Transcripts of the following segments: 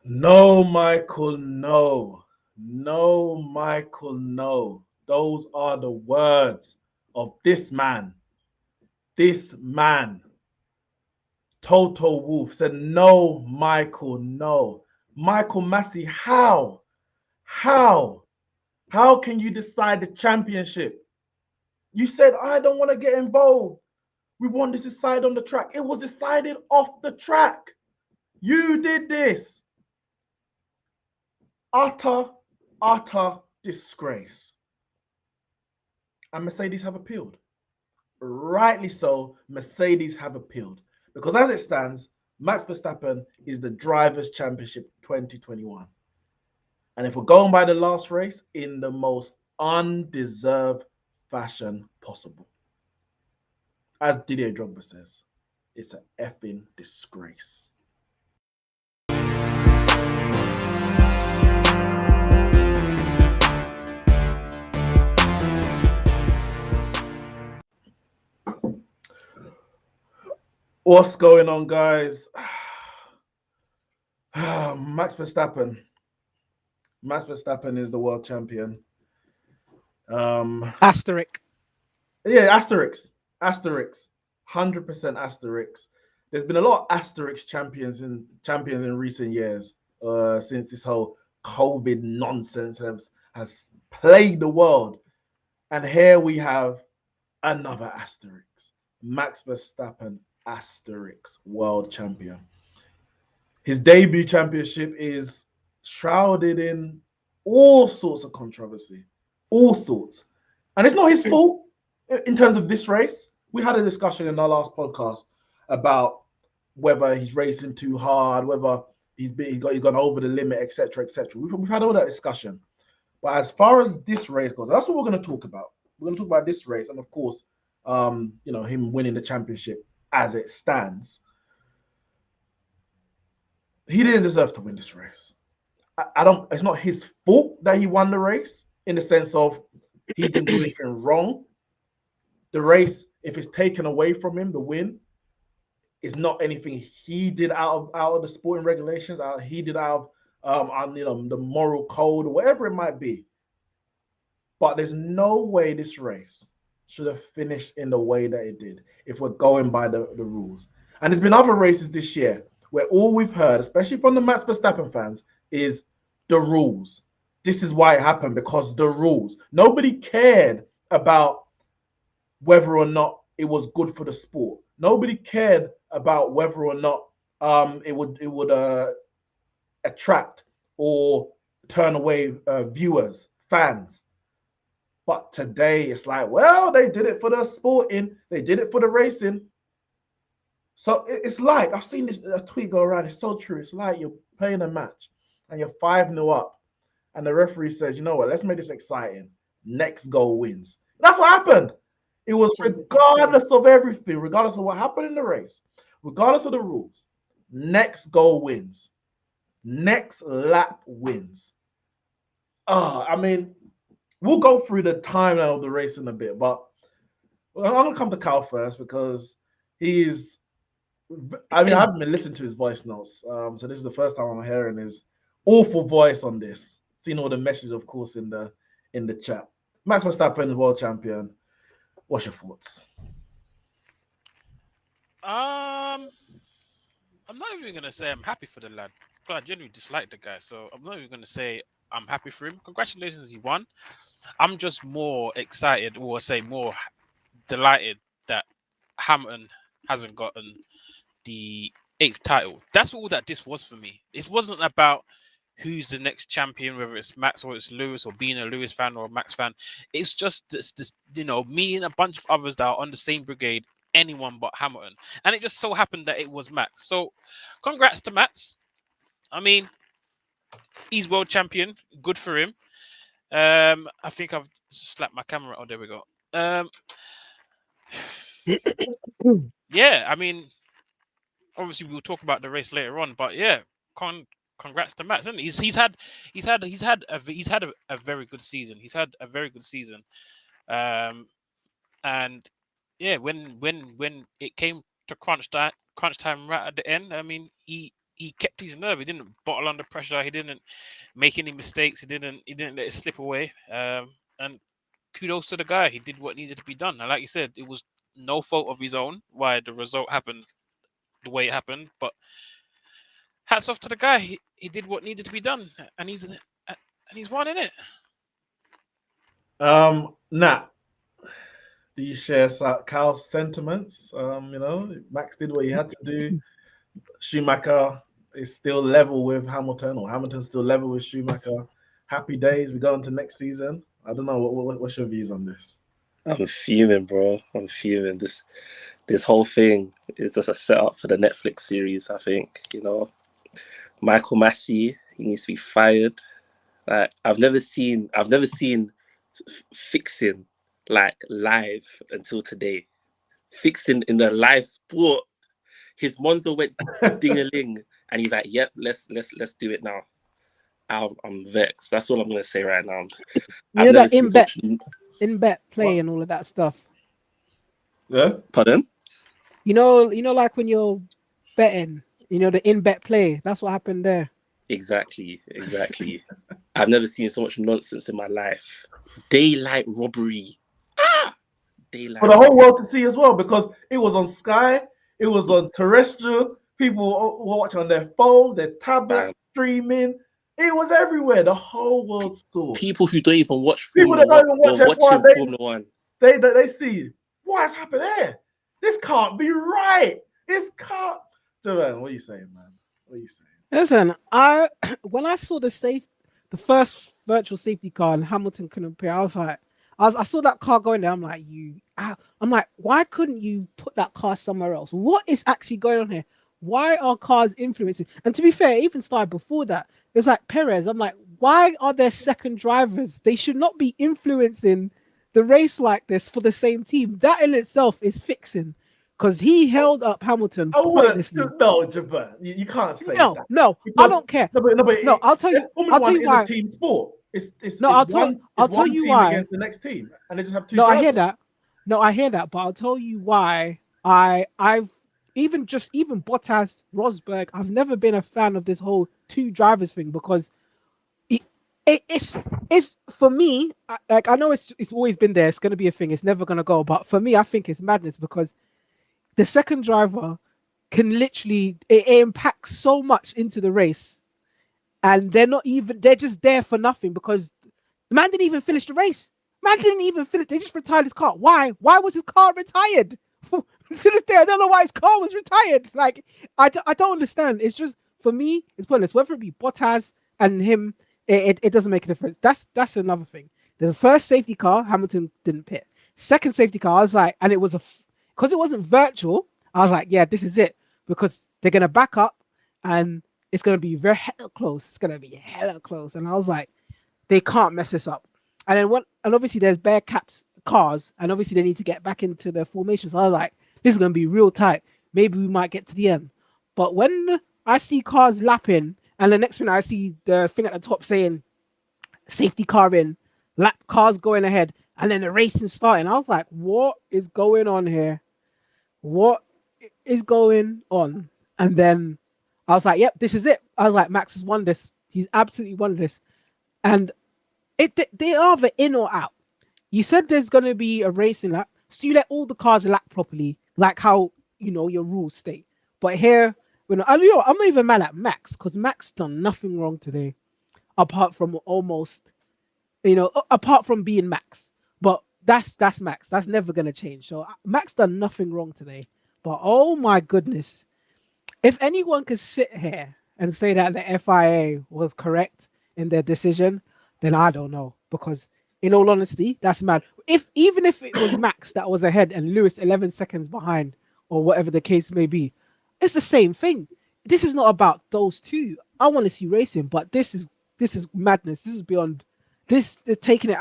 No, Michael, no. No, Michael, no. Those are the words of this man. This man. Toto Wolff said, no, Michael, no. Michael Massey, how? How? How can you decide the championship? You said, I don't want to get involved. We want this decided on the track. It was decided off the track. You did this. Utter, utter disgrace. And Mercedes have appealed. Rightly so, Mercedes have appealed. Because as it stands, Max Verstappen is the Drivers' Championship 2021. And if we're going by the last race, in the most undeserved fashion possible. As Didier Drogba says, it's an effing disgrace. What's going on, guys? Max Verstappen. Max Verstappen is the world champion. Asterisk. Yeah, asterisks. Asterisks. 100% asterisks. There's been a lot of asterisk champions in recent years, since this whole COVID nonsense has plagued the world. And here we have another asterisk. Max Verstappen, asterisk, world champion. His debut championship is shrouded in all sorts of controversy, all sorts. And it's not his fault in terms of this race. We had a discussion in our last podcast about whether he's racing too hard, whether he's gone over the limit, etc., etc. We've had all that discussion. But as far as this race goes, that's what we're going to talk about. We're going to talk about this race, and of course, him winning the championship as it stands. He didn't deserve to win this race. I don't. It's not his fault that he won the race in the sense of he didn't do anything wrong. The race, if it's taken away from him, the win is not anything he did out of the sporting regulations. He did out of the moral code or whatever it might be. But there's no way this race should have finished in the way that it did if we're going by the rules. And there's been other races this year where all we've heard, especially from the Max Verstappen fans, is the rules. This is why it happened, because the rules. Nobody cared about whether or not it was good for the sport. Nobody cared about whether or not it would attract or turn away viewers, fans. But today it's like, well, they did it for the sporting, they did it for the racing. So it's like, I've seen this a tweet go around, it's so true. It's like you're playing a match and you're 5-0 up, and the referee says, you know what, let's make this exciting. Next goal wins. That's what happened. It was regardless of everything, regardless of what happened in the race, regardless of the rules. Next goal wins. Next lap wins. I mean, we'll go through the timeline of the race in a bit, but I'm going to come to Cal first because he's. I haven't been listening to his voice notes, so this is the first time I'm hearing his awful voice on this. Seen all the messages, of course, in the chat. Max Verstappen is world champion. What's your thoughts? I'm not even gonna say I'm happy for the lad. But I genuinely dislike the guy, so I'm not even gonna say I'm happy for him. Congratulations, he won. I'm just more excited, or say more delighted that Hamilton hasn't gotten the eighth title. That's all that this was for me. It wasn't about who's the next champion, whether it's Max or it's Lewis, or being a Lewis fan or a Max fan. It's just this me and a bunch of others that are on the same brigade, anyone but Hamilton. And it just so happened that it was Max. So congrats to Max. I mean, he's world champion. Good for him. I think I've slapped my camera. Oh, there we go. Yeah, I mean, obviously we'll talk about the race later on, but yeah, congrats to Max. And he's had a very good season. He's had a very good season. And yeah, when it came to crunch time right at the end, I mean, he kept his nerve. He didn't bottle under pressure. He didn't make any mistakes. He didn't let it slip away. And kudos to the guy. He did what needed to be done. And like you said, it was no fault of his own why the result happened the way it happened. But hats off to the guy. He did what needed to be done, and he's won in it. Nat, do you share Cal's sentiments? Max did what he had to do. Schumacher is still level with Hamilton, or Hamilton's still level with Schumacher. Happy days. We go into next season. I don't know. What's your views on this? I'm fuming, bro. I'm fuming. This whole thing is just a setup for the Netflix series. I think Michael Massey, he needs to be fired. Like I've never seen fixing like live until today. Fixing in the live sport. His Monzo went ding-a-ling, and he's like, "Yep, let's do it now." I'm vexed. That's all I'm gonna say right now. You know that in-bet play and all of that stuff. Yeah. Pardon? You know, like when you're betting, the in-bet play. That's what happened there. Exactly. I've never seen so much nonsense in my life. Daylight robbery. Daylight. For the whole world to see as well, because it was on Sky, it was on terrestrial. People were watching on their phone, their tablets, streaming. It was everywhere. The whole world saw. People who don't even watch Formula One, Formula One. They see what's happened there. This can't be right. This can't. Joanne, what are you saying, man? What are you saying? Listen, when I saw the first virtual safety car and Hamilton couldn't appear, I was like, I saw that car going there. I'm like, why couldn't you put that car somewhere else? What is actually going on here? Why are cars influencing? And to be fair, it even started before that. It was like Perez. I'm like, why are there second drivers? They should not be influencing the race like this for the same team. That in itself is fixing. Because he held up Hamilton pointlessly. No, Japan, you can't say that. No, I don't care. No, I'll tell you. Formula One is a team sport. I'll tell you why. Against the next team, and they just have two. I hear that. No, I hear that, but I'll tell you why. I've even Bottas, Rosberg. I've never been a fan of this whole two drivers thing because it's for me. Like I know it's always been there. It's going to be a thing. It's never going to go. But for me, I think it's madness because the second driver can literally it impacts so much into the race, and they're just there for nothing because the man didn't even finish the race. Man didn't even finish. They just retired his car. Why? Why was his car retired? To this day, I don't know why his car was retired. Like I don't understand. It's just for me, it's pointless. Whether it be Bottas and him, it doesn't make a difference. That's another thing. The first safety car, Hamilton didn't pit. Second safety car, I was like, and it was because it wasn't virtual. I was like, yeah, this is it because they're gonna back up and it's gonna be very hella close. It's gonna be hella close, and I was like, they can't mess this up. And then and obviously there's bare caps cars, and obviously they need to get back into the formation. So I was like, this is gonna be real tight. Maybe we might get to the end. But when I see cars lapping, and the next thing I see the thing at the top saying safety car in, lap cars going ahead, and then the racing starting, I was like, what is going on here? What is going on? And then I was like, yep, this is it. I was like, Max has won this. He's absolutely won this. And they are either in or out. You said there's going to be a racing lap, so you let all the cars lap properly, like how your rules state. But here, I'm not even mad at Max because Max done nothing wrong today, apart from apart from being Max. But that's Max. That's never going to change. So Max done nothing wrong today. But oh my goodness, if anyone could sit here and say that the FIA was correct in their decision, then I don't know. Because in all honesty, that's mad. Even if it was Max that was ahead and Lewis 11 seconds behind, or whatever the case may be, it's the same thing. This is not about those two. I want to see racing, but this is madness. This is beyond. This is taking it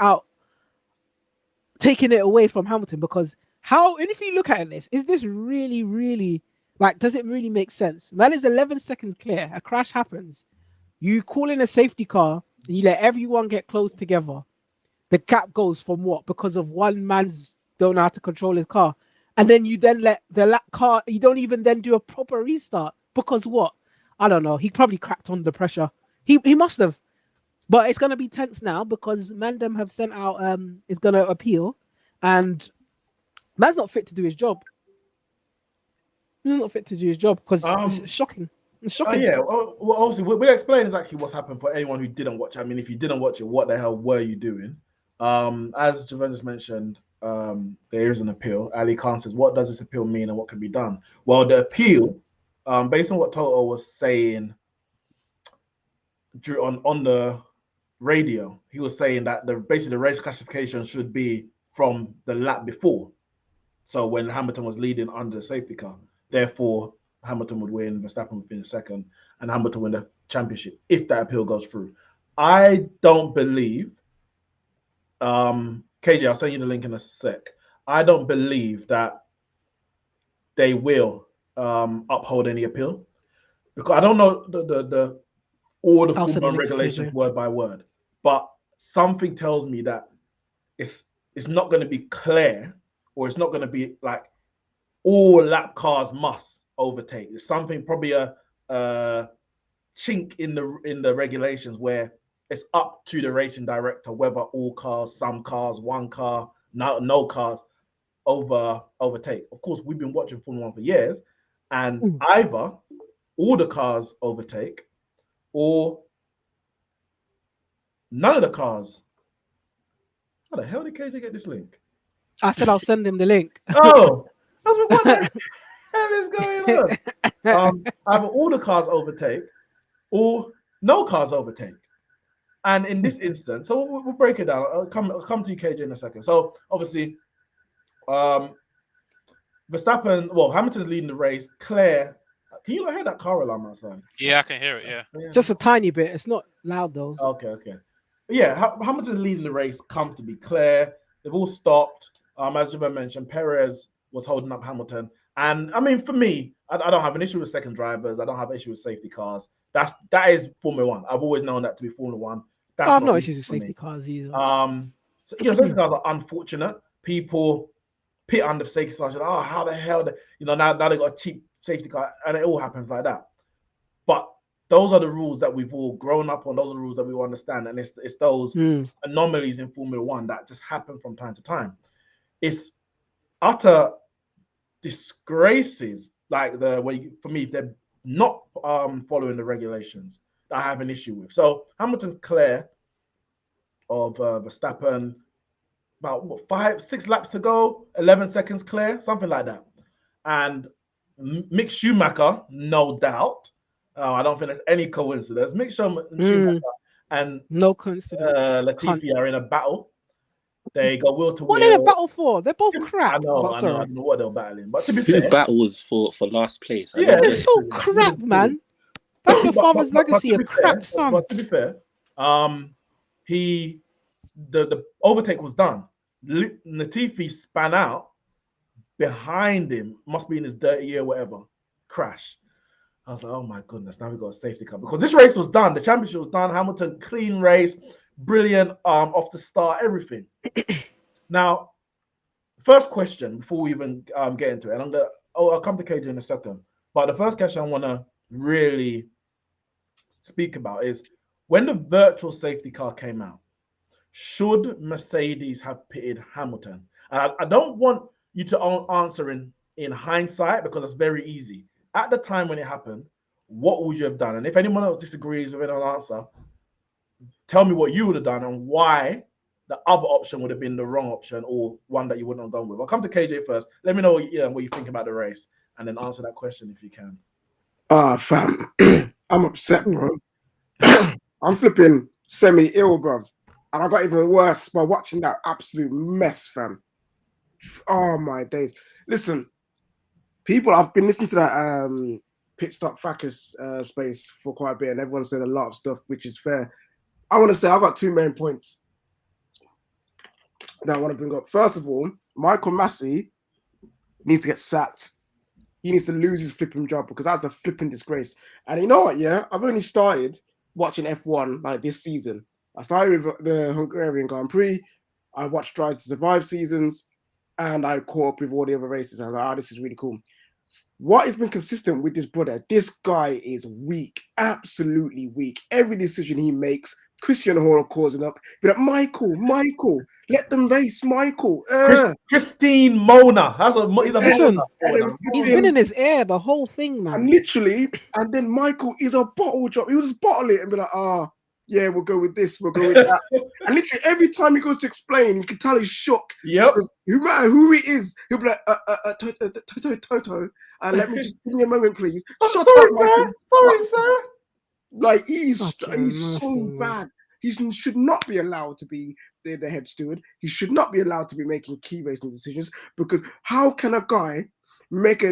away from Hamilton because and if you look at this, is this really, really does it really make sense? Man is 11 seconds clear. A crash happens. You call in a safety car and you let everyone get close together. The gap goes from what? Because of one man's don't know how to control his car. And then you then let the car, you don't even then do a proper restart. Because what? I don't know. He probably cracked under pressure. He must have. But it's gonna be tense now because Mandem have sent out is gonna appeal, and man's not fit to do his job. He's not fit to do his job because it's shocking. It's shocking. Yeah. Well, obviously, we'll explain exactly what's happened for anyone who didn't watch. I mean, if you didn't watch it, what the hell were you doing? As Juventus mentioned, there is an appeal. Ali Khan says, what does this appeal mean and what can be done? Well, the appeal, based on what Toto was saying on the radio, he was saying that basically the race classification should be from the lap before. So when Hamilton was leading under the safety car, therefore Hamilton would win, Verstappen would finish second, and Hamilton win the championship if that appeal goes through. I don't believe, KJ, I'll send you the link in a sec. I don't believe that they will uphold any appeal because I don't know all the Formula One regulations word by word, but something tells me that it's not going to be clear, or it's not going to be like all lap cars must overtake. It's something, probably a chink in the regulations where it's up to the racing director whether all cars, some cars, one car, no cars overtake. Of course, we've been watching Formula One for years, and either all the cars overtake or none of the cars. How the hell did KJ get this link? I said I'll send him the link. Oh, I was like, what the hell is going on? Either all the cars overtake or no cars overtake. And in this instance, so we'll break it down. I'll come to you, KJ, in a second. So obviously, Verstappen, Hamilton's leading the race. Claire, can you hear that car alarm outside? Yeah, I can hear it. Yeah. Just a tiny bit. It's not loud though. Okay. Yeah, Hamilton leading the race comfortably. Claire, they've all stopped. As Javan mentioned, Perez was holding up Hamilton. And I mean, for me, I don't have an issue with second drivers. I don't have an issue with safety cars. That is Formula One. I've always known that to be Formula One. I have no issues with safety cars either. Safety cars are unfortunate. People pit under safety cars. Oh, how the hell? Now they got a cheap safety car, and it all happens like that. But those are the rules that we've all grown up on. Those are the rules that we all understand, and it's those anomalies in Formula One that just happen from time to time. It's utter disgraces, like for me, if they're not following the regulations, that I have an issue with. So Hamilton's clear of Verstappen, about 5-6 laps to go, 11 seconds clear, something like that. And Mick Schumacher, no doubt. I don't think there's any coincidence. Mick Schumacher and no coincidence. Latifi are in a battle. They go wheel to wheel. What are they in a battle for? They're both crap. I know what they're battling. But to be Who fair, battles for last place? Yeah, they're so crap, man. That's your father's legacy of crap, son. But to be fair, the overtake was done. Latifi span out behind him, must be in his dirty year, whatever. Crash. I was like, oh my goodness, now we got a safety car because this race was done. The championship was done. Hamilton, clean race, brilliant off the start, everything. Now, first question before we even get into it, and I'll come to KJ in a second. But the first question I want to really speak about is when the virtual safety car came out, should Mercedes have pitted Hamilton? And I don't want you to answer in hindsight because it's very easy. At the time when it happened, what would you have done? And if anyone else disagrees with an answer, tell me what you would have done and why the other option would have been the wrong option or one that you wouldn't have gone with. I'll come to KJ first. Let me know what you think about the race and then answer that question if you can. Fam, I'm upset, bro. I'm flipping semi-ill, bro. And I got even worse by watching that absolute mess, fam. Oh, my days. Listen, people, I've been listening to that Pit Stop Fracas space for quite a bit, and everyone said a lot of stuff, which is fair. I want to say I've got two main points that I want to bring up. First of all, Michael Massey needs to get sacked. He needs to lose his flipping job because that's a flipping disgrace. And you know what, yeah? I've only started watching F1 like this season. I started with the Hungarian Grand Prix. I watched Drive to Survive seasons, and I caught up with all the other races. I was like, this is really cool. What has been consistent with this brother? This guy is weak, absolutely weak. Every decision he makes, Christian Horner calls him up. Be like, Michael, let them race, Michael. Christine Mona. He's a Listen, Mona. he's been in his ear the whole thing, man. And literally, and then Michael is a bottle drop. He'll just bottle it and be like, yeah, we'll go with this, we'll go with that. And literally every time he goes to explain, you can tell he's shook. Yep. Because no matter who he is, he'll be like, Toto, let me just give me a moment, please. Shut up, Michael. Sorry, sir. Like he's Fucking so bad. He should not be allowed to be the head steward. He should not be allowed to be making key racing decisions, because how can a guy make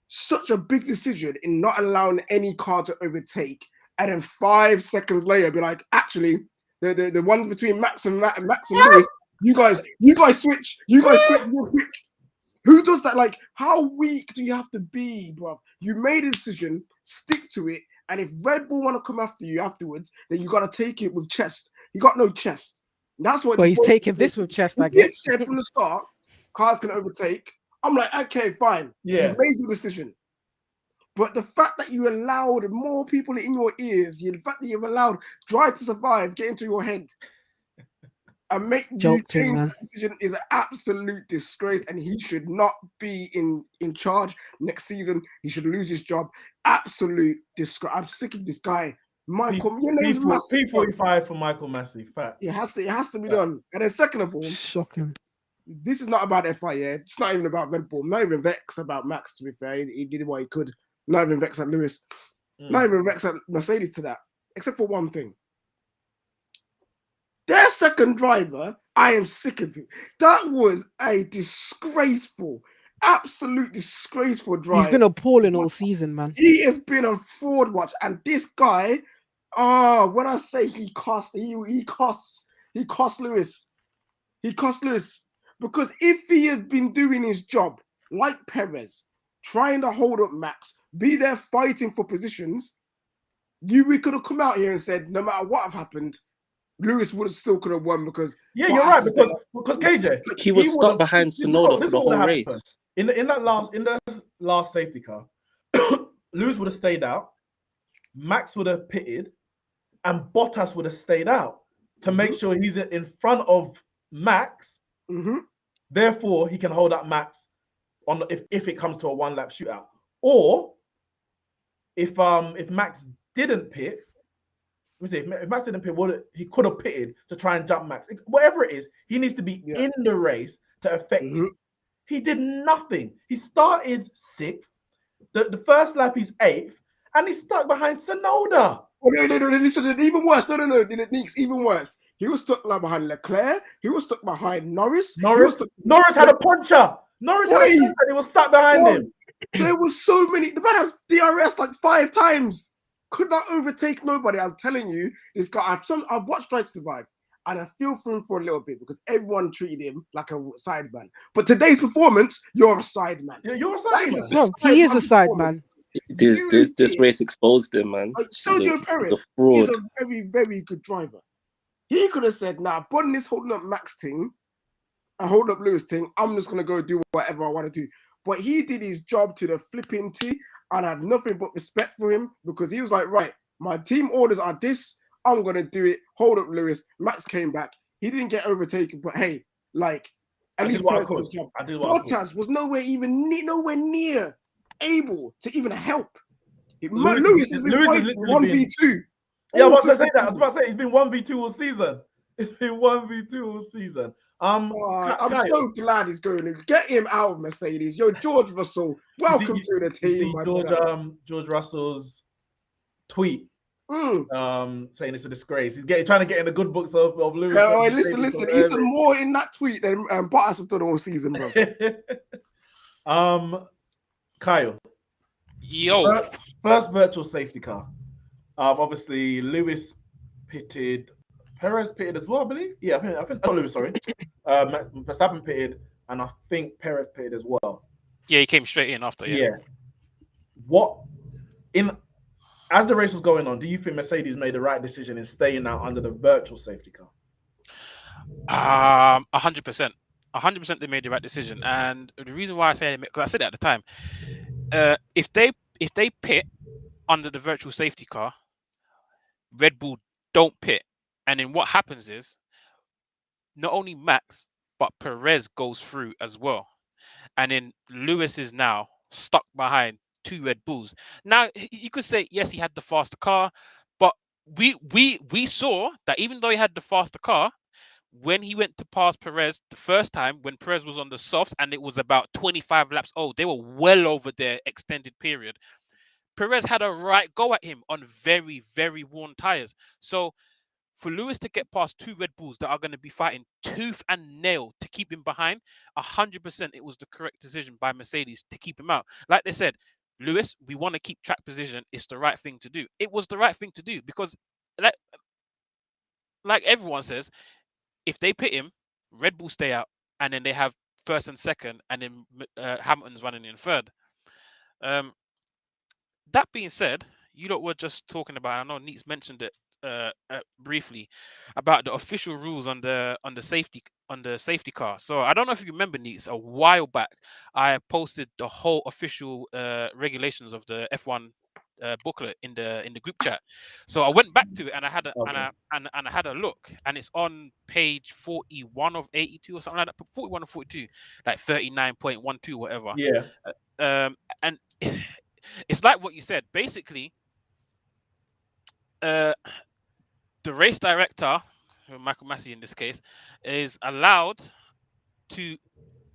such a big decision in not allowing any car to overtake, and then 5 seconds later be like, actually, the ones between Max and Lewis, you guys switch real quick. Who does that? Like, how weak do you have to be, bro? You made a decision, stick to it, and if Red Bull want to come after you afterwards, then you got to take it with chest. He got no chest. That's what. But he's taking this with chest, I He guess. said from the start, cars can overtake. I'm like, okay, fine. Yeah. You made your decision. But the fact that you allowed more people in your ears, the fact that you've allowed Drive to Survive get into your head and make you change that decision is an absolute disgrace, and he should not be in charge next season. He should lose his job. Absolute disgrace. I'm sick of this guy. Michael, your name's Massey. P45 for Michael Massey. Fact. It has to be done. And then second of all, shocking. This is not about FIA. It's not even about Red Bull. I'm not even vexed about Max, to be fair. He did what he could. Not even vexed at Lewis. Not even vexed at Mercedes to that. Except for one thing. Their second driver, I am sick of it. That was a disgraceful, absolute disgraceful drive. He's been appalling all season, man. He has been a fraud watch. And this guy, when I say he cost Lewis. He cost Lewis. Because if he had been doing his job like Perez, trying to hold up Max, be there fighting for positions, we could have come out here and said, no matter what have happened, Lewis would have still could have won because you're right, because KJ he was stuck behind Tsunoda for the whole race. In the last safety car, Lewis would have stayed out, Max would have pitted, and Bottas would have stayed out to make sure he's in front of Max. Therefore, he can hold up Max on if it comes to a one-lap shootout, or if Max didn't pit. If Max didn't pit, he could have pitted to try and jump Max. Whatever it is, he needs to be in the race to affect it. He did nothing. He started 6th. The first lap, he's 8th, and he's stuck behind Tsunoda. Oh, no, even worse. No, Neeks, even worse. He was stuck behind Leclerc. He was stuck behind Norris. Norris had a puncher. And he was stuck behind him. There was so many. The man had DRS like 5 times. Could not overtake nobody. I'm telling you, this guy. I've watched Drive to Survive, and I feel for him for a little bit because everyone treated him like a sideman. But today's performance, you're a sideman. Yeah, you're a sideman. No, he is a sideman. This race exposed him, man. Like Sergio Perez is a very, very good driver. He could have said, "Nah, putting this holding up Max thing and holding up Lewis thing, I'm just gonna go do whatever I want to do." But he did his job to the flipping T. And I have nothing but respect for him because he was like, right, my team orders are this. I'm going to do it. Hold up, Lewis. Max came back. He didn't get overtaken, but hey, like, at least Perez did his job. Bottas was nowhere near able to even help. Lewis has been fighting 1v2. Yeah, I was about to say, it's been 1v2 all season. I'm so glad he's going to get him out of Mercedes. Yo, George Russell, welcome to the team. George Russell's tweet saying it's a disgrace. He's trying to get in the good books of Lewis. Listen. He's done more in that tweet than Bottas has done all season, bro. Kyle. Yo. First virtual safety car. Obviously, Lewis pitted. Perez pitted as well, I believe. Yeah, I think. Oh, Lewis, sorry. Verstappen pitted, and I think Perez pitted as well. Yeah, he came straight in after. Yeah. As the race was going on, do you think Mercedes made the right decision in staying out under the virtual safety car? 100%. 100% they made the right decision, and the reason why I say, because I said it at the time, If they pit under the virtual safety car, Red Bull don't pit, and then what happens is not only Max but Perez goes through as well, and then Lewis is now stuck behind two Red Bulls. Now you could say yes, he had the faster car, but we saw that even though he had the faster car, when he went to pass Perez the first time, when Perez was on the softs and it was about 25 laps, they were well over their extended period. Perez had a right go at him on very, very worn tires. So for Lewis to get past two Red Bulls that are going to be fighting tooth and nail to keep him behind, 100% it was the correct decision by Mercedes to keep him out. Like they said, Lewis, we want to keep track position. It's the right thing to do. It was the right thing to do because, like everyone says, if they pit him, Red Bull stay out, and then they have first and second, and then Hamilton's running in third. That being said, you lot were just talking about. I know Neeks mentioned it briefly about the official rules on the safety car. So I don't know if you remember, Neeks, a while back I posted the whole official regulations of the F1 booklet in the group chat. So I went back to it and I had I had a look, and it's on page 41 of 82 or something like that. 41 or 42, like 39.12, whatever. Yeah. And it's like what you said. Basically, the race director, Michael Massey in this case, is allowed to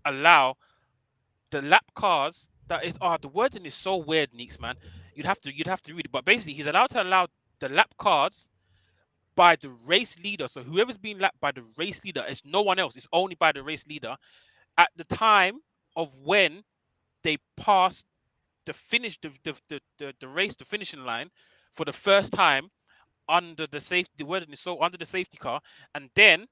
allow the lap cars that is the wording is so weird, Neeks, man. You'd have to read it. But basically he's allowed to allow the lap cars by the race leader. So whoever's being lapped by the race leader, it's no one else, it's only by the race leader at the time of when they pass the finish the race, the finishing line for the first time under the safety. The wording is so under the safety car, and then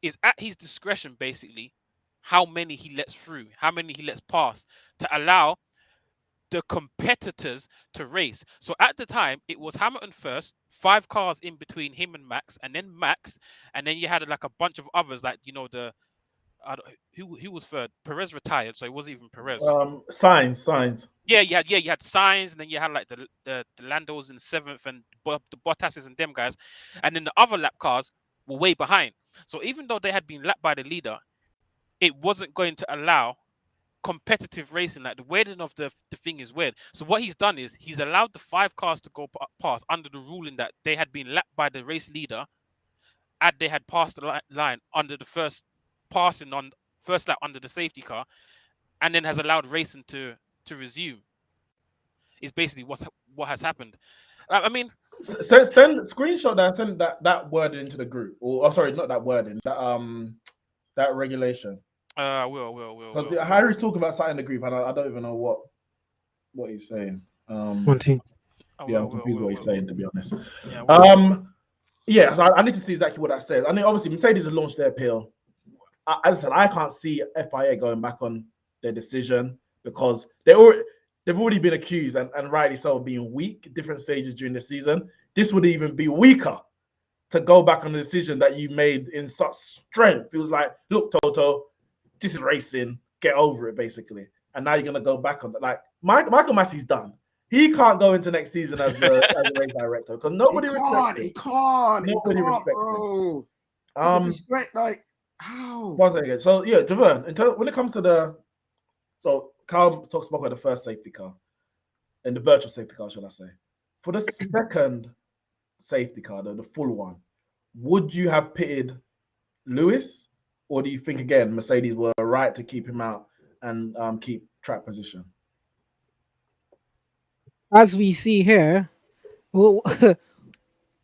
is at his discretion basically how many he lets through, how many he lets pass to allow the competitors to race. So at the time, it was Hamilton first, 5 cars in between him and Max, and then Max, and then you had like a bunch of others, like who was third? Perez retired, so it wasn't even Perez. Signs. Yeah, you had Signs, and then you had like the Landos in 7th, and the Bottas's and them guys, and then the other lap cars were way behind. So even though they had been lapped by the leader, it wasn't going to allow competitive racing. Like the wording of the thing is weird. So what he's done is he's allowed the 5 cars to go past under the ruling that they had been lapped by the race leader, and they had passed the line under the first lap under the safety car, and then has allowed racing to resume. Is basically what has happened. I mean, send screenshot that and send that wording into the group. Or sorry, not that wording. That regulation. Will. Because Harry's talking about something in the group, and I don't even know what he's saying. One team. Yeah, I'm confused what he's saying, to be honest. Yeah, so I need to see exactly what that says. I mean, obviously, Mercedes has launched their appeal. As I said, I can't see FIA going back on their decision because they've already been accused, and rightly so, of being weak at different stages during the season. This would even be weaker to go back on the decision that you made in such strength. It was like, look, Toto, this is racing. Get over it, basically. And now you're going to go back on it. Like, Michael Massey's done. He can't go into next season as the race director because nobody respects him. He can't. Nobody respects bro. him. It's like, how? One second. So, yeah, Javern, when it comes to so Carl talks about the first safety car and the virtual safety car, shall I say. For the second safety car, the full one, would you have pitted Lewis, or do you think again Mercedes were right to keep him out and keep track position? As we see here, well,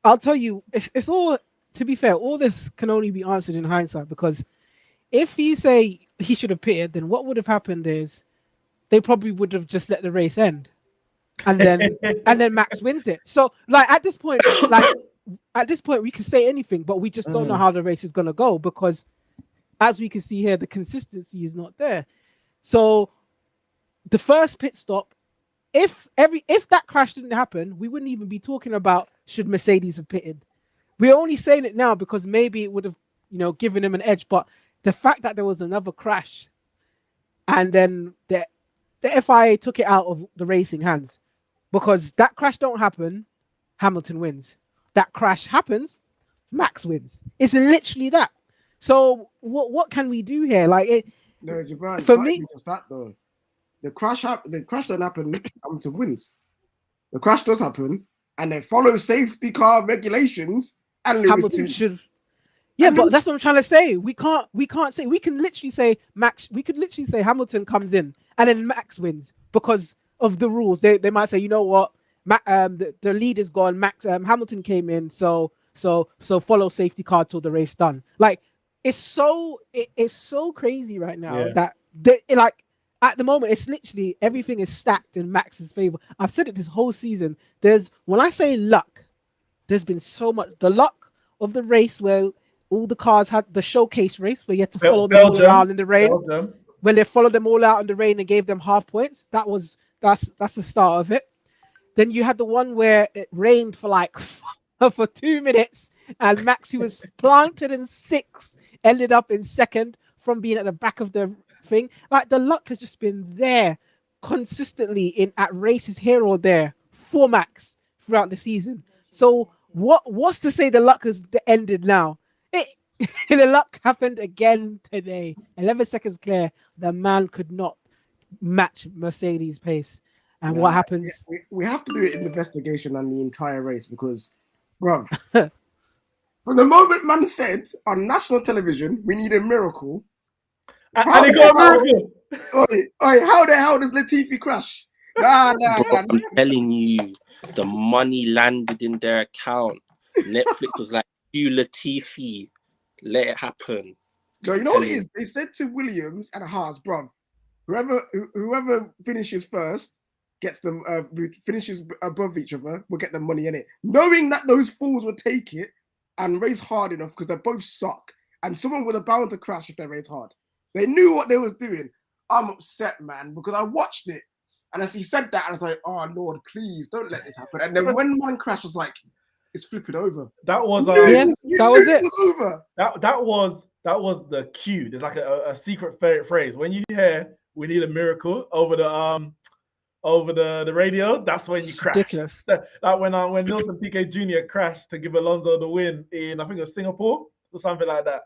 I'll tell you, it's all, to be fair, all this can only be answered in hindsight, because if you say he should have pitted, then what would have happened is they probably would have just let the race end, and then Max wins it. So like at this point we can say anything, but we just don't know how the race is going to go, because as we can see here, the consistency is not there. So the first pit stop, if that crash didn't happen, we wouldn't even be talking about should Mercedes have pitted. We're only saying it now because maybe it would have, given him an edge. But the fact that there was another crash, and then the FIA took it out of the racing hands, because that crash don't happen, Hamilton wins. That crash happens, Max wins. It's literally that. So what can we do here? Like it, No, Javan, it's for not me, even just that though. The crash don't happen. Hamilton wins. The crash does happen, and they follow safety car regulations, and Lewis Hamilton wins. should. Yeah, And but Lewis- that's what I'm trying to say. We can't say. We can literally say Max. We could literally say Hamilton comes in and then Max wins because of the rules. They might say, you know what, the lead is gone. Max Hamilton came in, so follow safety car till the race done. Like it's so crazy right now Yeah. that like at the moment it's literally everything is stacked in Max's favor. I've said it this whole season. When I say luck, there's been so much the luck of the race where all the cars had the showcase race where you had to follow them all around in the rain. Belgium. When they followed them all out in the rain and gave them half points, that's the start of it. Then you had the one where it rained for like for 2 minutes, and Max, who was planted in sixth, ended up in second from being at the back of the thing. Like the luck has just been there consistently at races here or there for Max throughout the season. So what's to say the luck has ended now? It, the luck happened again today. 11 seconds clear. The man could not match Mercedes' pace. And what happens? we have to do an investigation on the entire race because, bruv, from the moment man said on national television, we need a miracle. And it got a miracle. How the hell does Latifi crash? Nah. I'm telling you, the money landed in their account. Netflix was like, you Latifi, let it happen. No, you know what it is? They said to Williams and Haas, bruv, whoever finishes first gets them finishes above each other will get the money in it. Knowing that those fools would take it and race hard enough because they both suck, and someone would have bound to crash if they race hard. They knew what they was doing. I'm upset, man, because I watched it, and as he said that, I was like, "Oh Lord, please don't let this happen." And then when one crashed, I was like, "It's flipping over." That was that was it. It was over. That was the cue. There's like a secret phrase. When you hear "we need a miracle" over the radio, that's when you crash. Ridiculous. Like when Nelson Piquet Jr. crashed to give Alonso the win in, I think it was Singapore or something like that.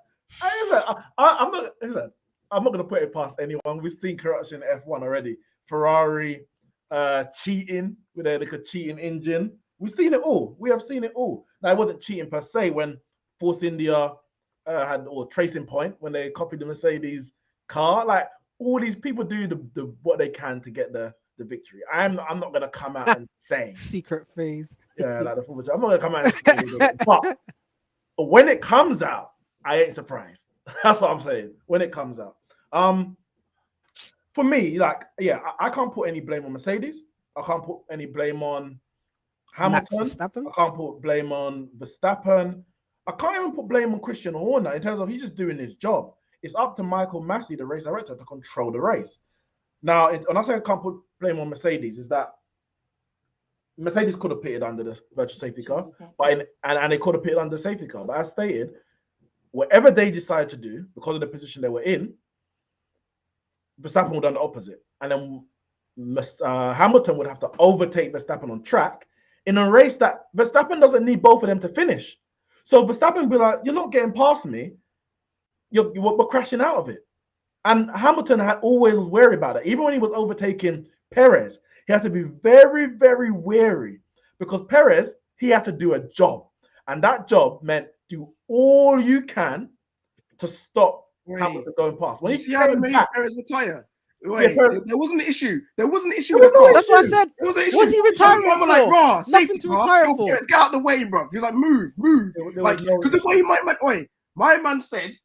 I'm not going to put it past anyone. We've seen corruption in F1 already. Ferrari cheating with their little cheating engine. We've seen it all. We have seen it all. Now, it wasn't cheating per se when Force India or Tracing Point, when they copied the Mercedes car. Like, all these people do the what they can to get the victory. I'm not going to come out and say. Secret phase. Yeah, like the football. I'm not going to come out and say. But when it comes out, I ain't surprised. That's what I'm saying. When it comes out. For me, like, yeah, I can't put any blame on Mercedes. I can't put any blame on Hamilton. I can't put blame on Verstappen. I can't even put blame on Christian Horner in terms of he's just doing his job. It's up to Michael Massey, the race director, to control the race. Now, when I say I can't put blame on Mercedes, is that Mercedes could have pitted under the virtual safety car, and they could have pitted under the safety car. But as stated, whatever they decide to do, because of the position they were in, Verstappen would have done the opposite. And then Hamilton would have to overtake Verstappen on track in a race that Verstappen doesn't need both of them to finish. So Verstappen would be like, you're not getting past me. We're crashing out of it. And Hamilton had always was wary about it. Even when he was overtaking Perez, he had to be very, very wary because Perez, he had to do a job. And that job meant do all you can to stop Hamilton going past. When you see how they made Perez retire? There wasn't an issue. There wasn't an issue with the car. That's what I said. What's he retiring for? Like, raw, nothing to retire for. Perez, get out the way, bro. He was like, move. Like, because the way my man said,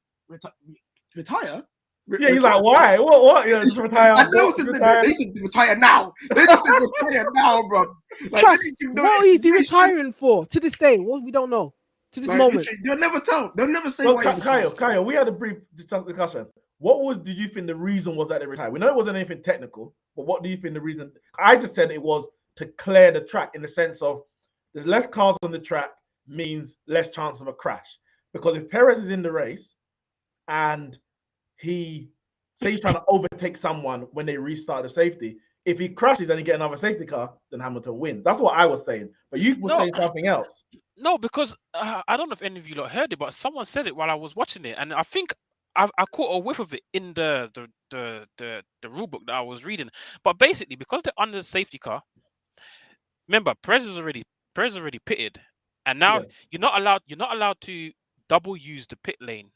retire. Yeah, he's like, why? What? Yeah, just retire. And they said retire now. They just said retire now, bro. Like, what is he retiring for? To this day, we don't know. To this moment, they'll never tell. They'll never say. Well, Kyle, we had a brief discussion. Did you think the reason was that they retired? We know it wasn't anything technical, but what do you think the reason? I just said it was to clear the track in the sense of there's less cars on the track means less chance of a crash. Because if Perez is in the race and he say he's trying to overtake someone when they restart the safety. If he crashes and he get another safety car, then Hamilton wins. That's what I was saying. But you were saying something else. No, because I don't know if any of you lot heard it, but someone said it while I was watching it, and I think I caught a whiff of it in the rule book that I was reading. But basically, because they're under the safety car, remember Perez is already pitted, and now Yeah. you're not allowed to double use the pit lane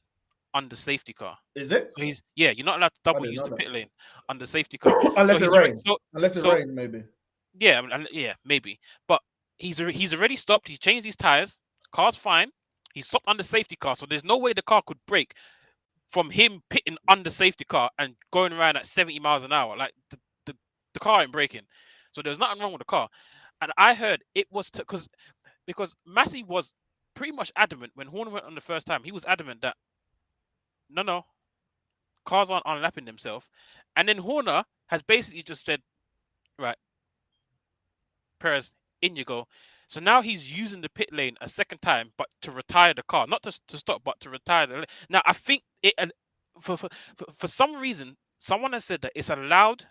on the safety car. Is it? So you're not allowed to double didn't use know the that. pit lane on the safety car. Unless So it he's already- rains. so- Unless it so- rains, maybe. yeah, maybe. But he's already stopped. He changed his tires. Car's fine. He stopped on the safety car, so there's no way the car could brake from him pitting on the safety car and going around at 70 miles an hour. Like the car ain't braking. So there's nothing wrong with the car. And I heard it was because Massey was pretty much adamant when Horner went on the first time. He was adamant that no, cars aren't unlapping themselves. And then Horner has basically just said, right, Perez, in you go. So now he's using the pit lane a second time, but to retire the car, not to stop, but to retire the lane. Now I think it for some reason someone has said that it's allowed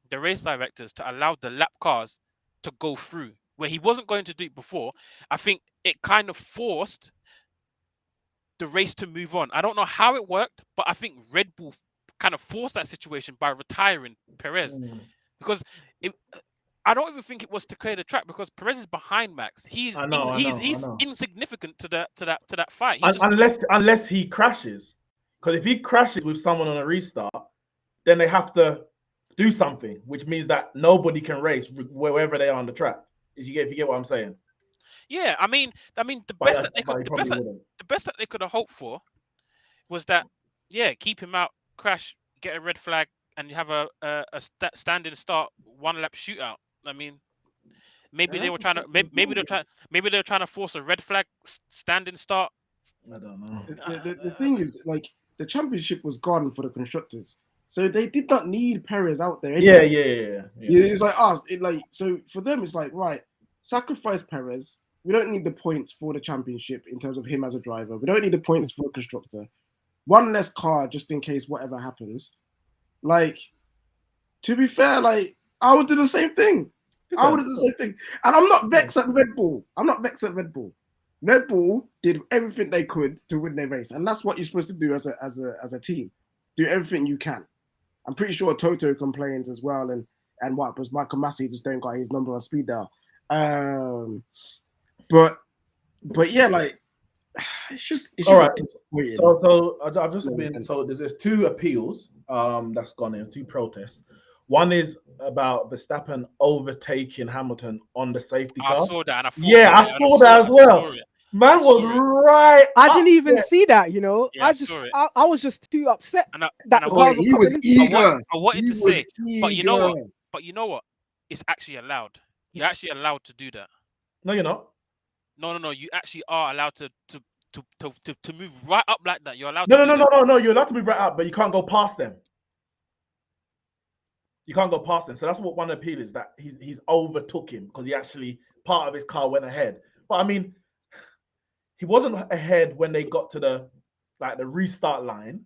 the race directors to allow the lap cars to go through where he wasn't going to do it before. I think it kind of forced the race to move on. I don't know how it worked, but I think Red Bull kind of forced that situation by retiring Perez because I don't even think it was to clear the track because Perez is behind Max. He's insignificant to that fight. Unless he crashes, because if he crashes with someone on a restart, then they have to do something, which means that nobody can race wherever they are on the track. If you get what I'm saying? Yeah, I mean, the best that they could have hoped for was that keep him out, crash, get a red flag, and you have a standing start 1 lap shootout. I mean, maybe they were trying to maybe they're trying to force a red flag standing start. I don't know. The thing is, like, the championship was gone for the constructors, so they did not need Perez out there. Anyway. Yeah. It's like us. So for them, it's like, right, sacrifice Perez. We don't need the points for the championship in terms of him as a driver. We don't need the points for a constructor. 1 less car just in case whatever happens. Like, to be fair, like, I would do the same thing. I would do the same thing. And I'm not vexed at Red Bull. Red Bull did everything they could to win their race. And that's what you're supposed to do as a team. Do everything you can. I'm pretty sure Toto complains as well. And what? Because Michael Massey just don't got his number on speed dial. But yeah, like, it's just all right. So I've just been told there's 2 appeals that's gone in, 2 protests. One is about Verstappen overtaking Hamilton on the safety car. I saw that. And I saw that as well. Man was right. I didn't even see that, you know. Yeah, I was just too upset that the cars he was eager. I wanted to say, but you know what? It's actually allowed. You're actually allowed to do that. No, you're not. No. You actually are allowed to move right up like that. You're allowed. No. You're allowed to move right up, but you can't go past them. You can't go past them. So that's what one appeal is, that he's overtook him because he actually, part of his car went ahead. But I mean, he wasn't ahead when they got to the restart line,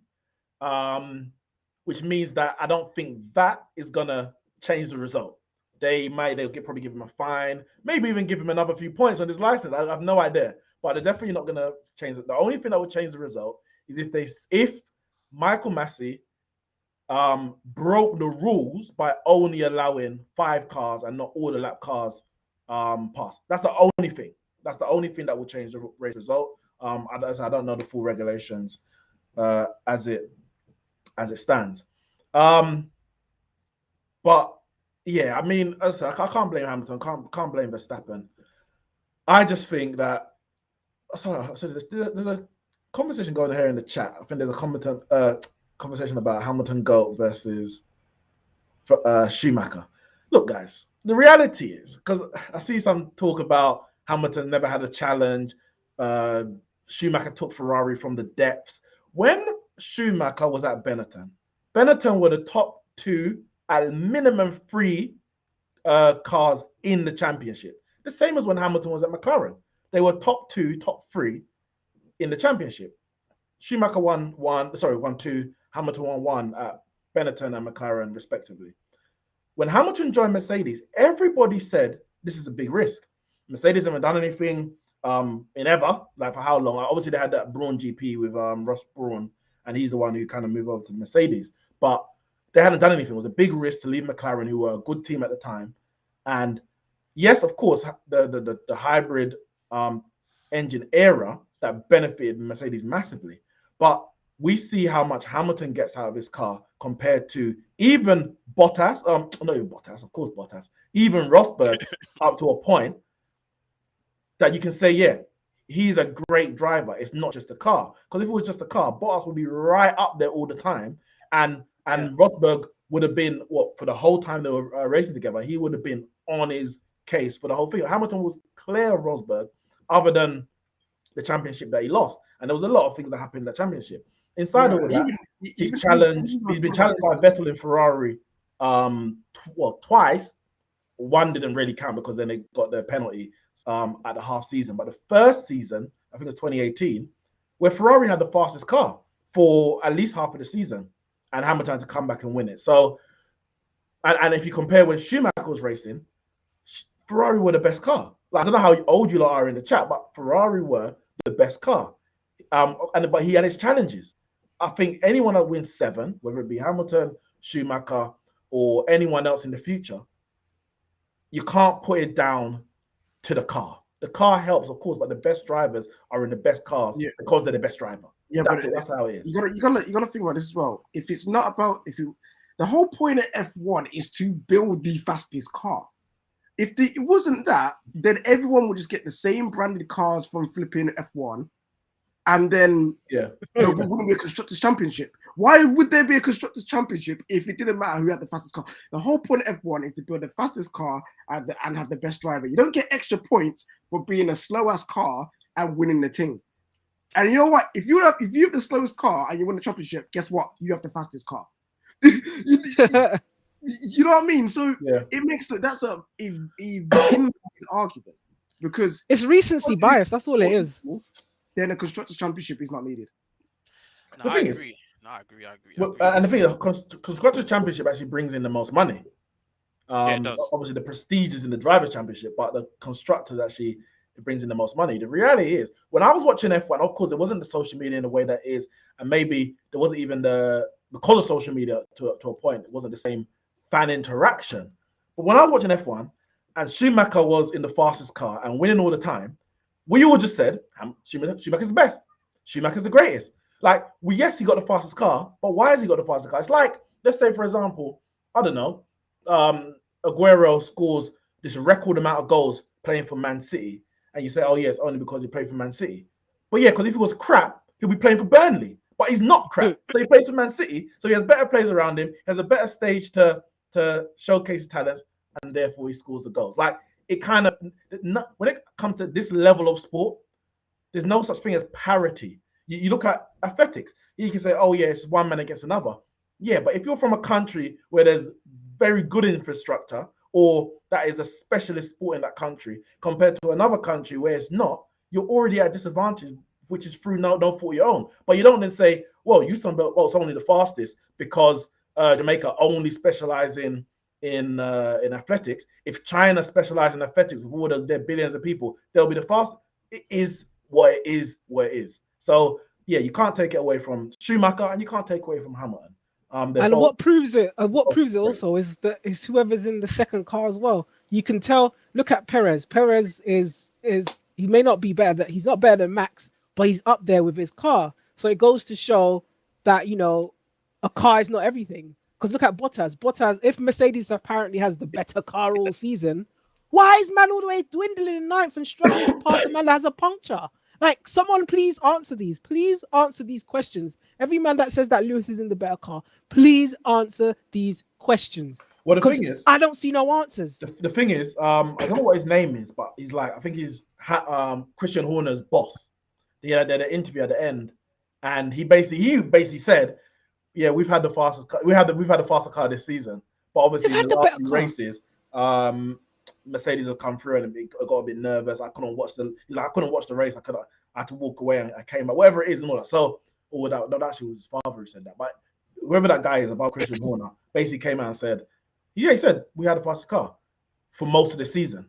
which means that I don't think that is gonna change the result. They'll probably give him a fine, maybe even give him another few points on his license. I have no idea, but they're definitely not gonna change it. The only thing that would change the result is if Michael Massey broke the rules by only allowing 5 cars and not all the lap cars pass. That's the only thing. That's the only thing that will change the race result. I don't know the full regulations as it stands. But yeah, I mean, as I said, I can't blame Hamilton. Can't blame Verstappen. I just think that. So there's a conversation going here in the chat. I think there's a conversation about Hamilton GOAT versus Schumacher. Look, guys, the reality is, because I see some talk about Hamilton never had a challenge. Schumacher took Ferrari from the depths. When Schumacher was at Benetton were the top 2 at minimum 3 cars in the championship. The same as when Hamilton was at McLaren. They were top 2, top 3 in the championship. Schumacher won 2. Hamilton won one at Benetton and McLaren, respectively. When Hamilton joined Mercedes, everybody said this is a big risk. Mercedes haven't done anything in ever, like for how long? Obviously, they had that Brawn GP with Ross Brawn, and he's the one who kind of moved over to Mercedes. But they hadn't done anything. It was a big risk to leave McLaren, who were a good team at the time. And yes, of course, the hybrid engine era that benefited Mercedes massively. But we see how much Hamilton gets out of his car compared to even Bottas, not even Bottas, of course Bottas, even Rosberg up to a point that you can say, yeah, he's a great driver. It's not just the car. Because if it was just the car, Bottas would be right up there all the time. And Rosberg would have been, for the whole time they were racing together, he would have been on his case for the whole thing. Hamilton was clear of Rosberg, other than the championship that he lost. And there was a lot of things that happened in the championship. Inside of that, he's been challenged by Vettel in Ferrari twice. One didn't really count because then they got their penalty at the half season. But the first season, I think it was 2018, where Ferrari had the fastest car for at least half of the season, and Hamilton had to come back and win it. So, and if you compare when Schumacher was racing, Ferrari were the best car. Like, I don't know how old you lot are in the chat, but Ferrari were the best car. But he had his challenges. I think anyone that wins 7, whether it be Hamilton, Schumacher, or anyone else in the future, you can't put it down to the car. The car helps, of course, but the best drivers are in the best cars because they're the best driver. Yeah, that's how it is. You gotta think about this as well. If it's not about the whole point of F1 is to build the fastest car. If it wasn't that, then everyone would just get the same branded cars from flipping F1, and then there wouldn't be a constructors championship. Why would there be a constructors championship if it didn't matter who had the fastest car? The whole point of F1 is to build the fastest car and have the best driver. You don't get extra points for being a slow ass car and winning the thing. And you know what? If you have the slowest car and you win the championship, guess what? You have the fastest car. You know what I mean? So it makes that's a argument, because it's recency bias. That's all it is. Then a constructors championship is not needed. No, I agree. I agree. Well, and the thing is, constructors championship actually brings in the most money. It does. Obviously, the prestige is in the drivers championship, but the constructors actually, it brings in the most money. The reality is, when I was watching F1, of course, there wasn't the social media in the way that is, and maybe there wasn't even because of social media to a point, it wasn't the same fan interaction. But when I was watching F1 and Schumacher was in the fastest car and winning all the time, we all just said Schumacher's the best. Schumacher's the greatest. Like, yes, he got the fastest car, but why has he got the fastest car? It's like, let's say, for example, I don't know, Aguero scores this record amount of goals playing for Man City, and you say, oh, yeah, it's only because he played for Man City. But yeah, because if he was crap, he'll be playing for Burnley. But he's not crap. So he plays for Man City, so he has better players around him, he has a better stage to showcase his talents, and therefore he scores the goals. Like, it kind of, when it comes to this level of sport, there's no such thing as parity. You look at athletics, you can say, oh yeah, it's one man against another. Yeah, but if you're from a country where there's very good infrastructure, or that is a specialist sport in that country, compared to another country where it's not, you're already at a disadvantage, which is through no fault of your own. But you don't then say, well, it's only the fastest because Jamaica only specialize in athletics. If China specialize in athletics with all their billions of people, they'll be the fastest. It is what it is. So yeah, you can't take it away from Schumacher and you can't take away from Hamilton. And what proves it also is whoever's in the second car as well. You can tell. Look at Perez. Perez is he may not be better, he's not better than Max, but he's up there with his car. So it goes to show that, you know, a car is not everything. Because look at Bottas. Bottas, if Mercedes apparently has the better car all season, why is man all the way dwindling in ninth and struggling to pass the man that has a puncture? Like, someone please answer these. Please answer these questions. Every man that says that Lewis is in the better car, please answer these questions. Well, the thing is, I don't see no answers. The thing is, I don't know what his name is, but he's like, I think he's Christian Horner's boss. They had the interview at the end, and he basically said, yeah, we've had the fastest car. We've had the fastest car this season, but obviously in the last few races, Mercedes have come through and I got a bit nervous. I couldn't watch the race. I had to walk away and I came back, whatever it is and all that. So, that actually was his father who said that. But whoever that guy is about Christian Horner basically came out and said, yeah, he said we had the fastest car for most of the season.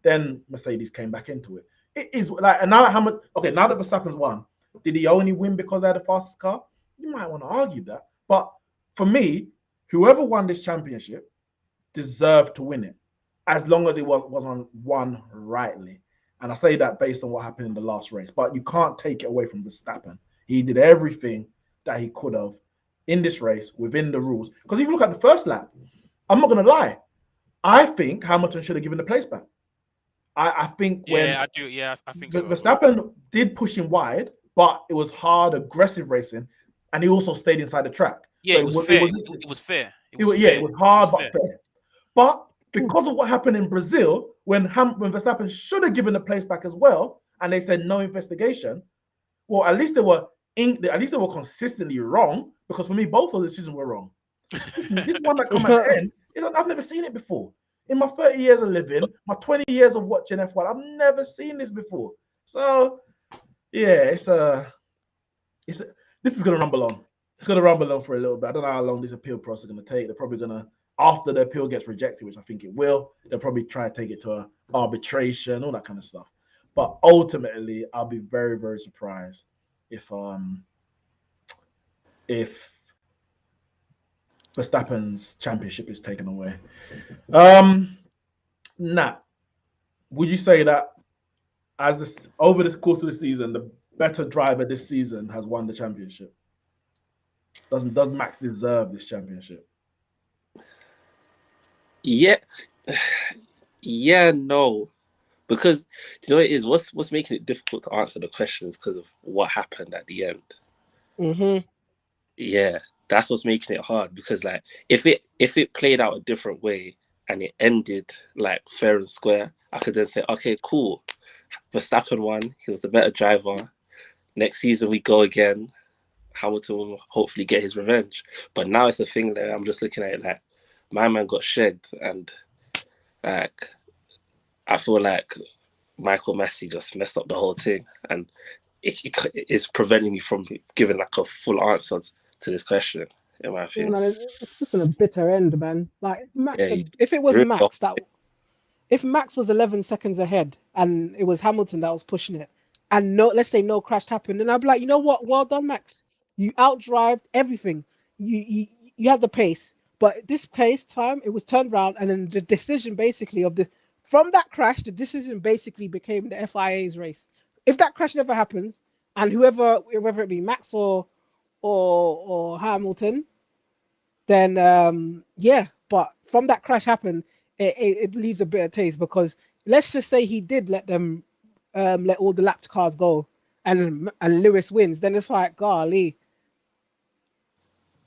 Then Mercedes came back into it. It is like, and now now that Verstappen's won, did he only win because they had the fastest car? You might want to argue that. But for me, whoever won this championship deserved to win it, as long as it was on won rightly. And I say that based on what happened in the last race. But you can't take it away from Verstappen. He did everything that he could have in this race within the rules. Because if you look at the first lap, I'm not going to lie, I think Hamilton should have given the place back. I think when I do. Yeah, I think so. Verstappen did push him wide, but it was hard, aggressive racing, and he also stayed inside the track. Yeah, So it was fair. It was fair. It was hard but fair. But because of what happened in Brazil, when Verstappen should have given the place back as well, and they said no investigation, well, at least they were consistently wrong. Because for me, both of the decisions were wrong. This one that come at the end, I've never seen it before. In my 30 years of living, my 20 years of watching F1, I've never seen this before. So, yeah, this is gonna rumble on. It's gonna rumble on for a little bit. I don't know how long this appeal process is gonna take. They're probably gonna, after the appeal gets rejected, which I think it will, they'll probably try to take it to an arbitration, all that kind of stuff. But ultimately, I'll be very, very surprised if Verstappen's championship is taken away. Nat, would you say that over the course of the season, the better driver this season has won the championship? Does Max deserve this championship? Yeah, no, because do you know what it is? What's making it difficult to answer the questions because of what happened at the end. Mm-hmm. Yeah, that's what's making it hard. Because like if it played out a different way and it ended like fair and square, I could then say, okay, cool, Verstappen won. He was the better driver. Next season we go again. Hamilton will hopefully get his revenge. But now it's a thing that I'm just looking at it like, my man got shagged, and like I feel like Michael Massey just messed up the whole thing, and it's preventing me from giving like a full answer to this question. In my opinion, Man, it's just a bitter end, man. Like Max, Yeah, if it was really Max if Max was 11 seconds ahead and it was Hamilton that was pushing it, and let's say no crash happened, then I'd be like, you know what? Well done, Max. You outdrived everything. You had the pace, but this pace time it was turned around, and then the decision basically from that crash, the decision basically became the FIA's race. If that crash never happens, and whoever it be Max or Hamilton, then yeah. But from that crash happened, it leaves a bitter taste, because let's just say he did let them let all the lapped cars go, and Lewis wins, then it's like, golly.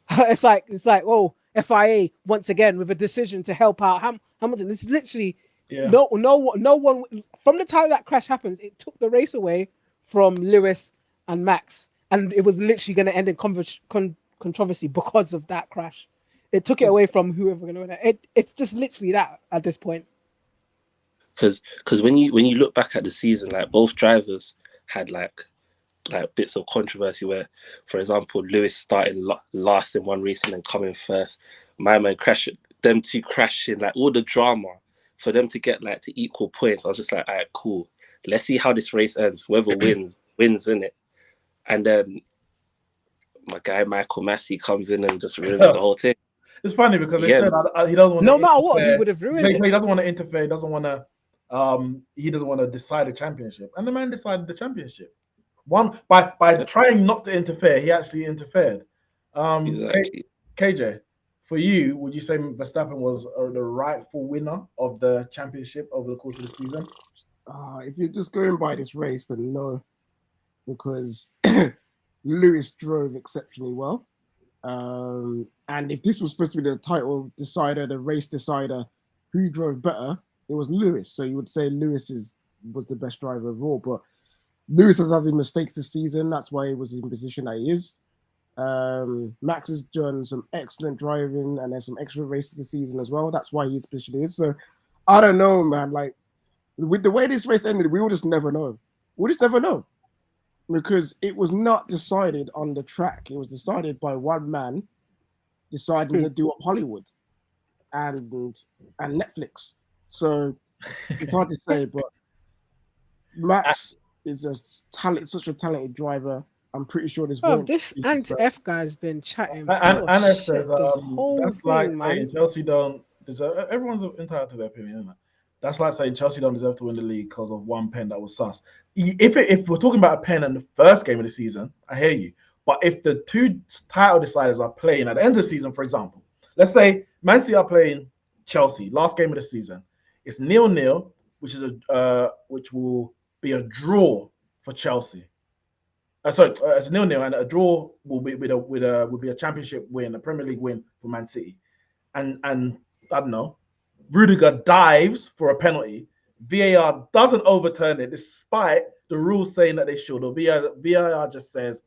it's like oh, FIA once again with a decision to help out Hamilton. This is literally no one from the time that crash happens, it took the race away from Lewis and Max, and it was literally going to end in controversy because of that crash. It took it away from whoever going to win it. It's just literally that at this point. Because when you look back at the season, like both drivers had like bits of controversy where, for example, Lewis started last in one race and then coming first. My man crashed. Them two crashing, like all the drama for them to get like to equal points. I was just like, all right, cool. Let's see how this race ends. Whoever wins, in it. And then my guy Michael Massey comes in and just ruins the whole thing. It's funny because they said he doesn't want to. No matter what, he would have ruined it. He doesn't want to interfere. He doesn't want to decide a championship, and the man decided the championship. One by trying not to interfere, he actually interfered. Exactly. KJ, for you, would you say Verstappen was the rightful winner of the championship over the course of the season? If you're just going by this race, then no, because Lewis drove exceptionally well. And if this was supposed to be the title decider, the race decider, who drove better, it was Lewis. So you would say Lewis was the best driver of all. But Lewis has had his mistakes this season. That's why he was in the position that he is. Max has done some excellent driving, and there's some excellent races this season as well. That's why he's position he is. So I don't know, man. Like with the way this race ended, we will just never know. We'll just never know. Because it was not decided on the track. It was decided by one man deciding to do up Hollywood and Netflix. So it's hard to say, but Max is such a talented driver. I'm pretty sure this Oh, won't this be his first. anti-F guy's been chatting And pure Anna says, shit this whole that's like thing, saying man. Chelsea don't deserve. Everyone's entitled to their opinion, isn't it? That's like saying Chelsea don't deserve to win the league because of one pen that was sus. If we're talking about a pen in the first game of the season, I hear you. But if the two title deciders are playing at the end of the season, for example, let's say Man City are playing Chelsea, last game of the season, it's 0-0, which will be a draw for Chelsea. Sorry, it's 0-0, and a draw will be a championship win, a Premier League win for Man City. And I don't know, Rudiger dives for a penalty. VAR doesn't overturn it, despite the rules saying that they should. Or VAR just says,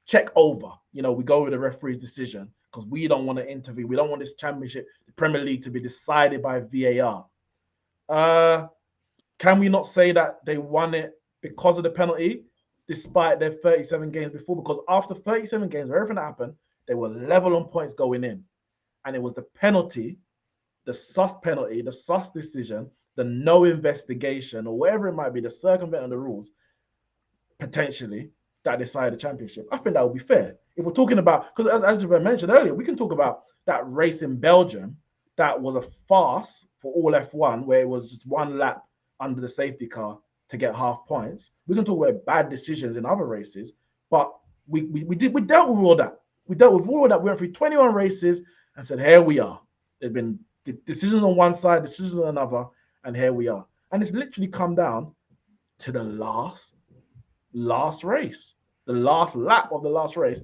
check over. We go with the referee's decision because we don't want to intervene. We don't want this championship, the Premier League, to be decided by VAR. Can we not say that they won it because of the penalty, despite their 37 games before? Because after 37 games, everything that happened, they were level on points going in. And it was the penalty, the sus penalty, the sus decision, the no investigation, or whatever it might be, the circumventing the rules, potentially, that decided the championship. I think that would be fair. If we're talking about, because as Javert mentioned earlier, we can talk about that race in Belgium that was a farce for all F1, where it was just one lap under the safety car to get half points. We can talk about bad decisions in other races, but we dealt with all that. We dealt with all that. We went through 21 races and said, here we are. There's been decisions on one side, decisions on another, and here we are. And it's literally come down to the last race, the last lap of the last race,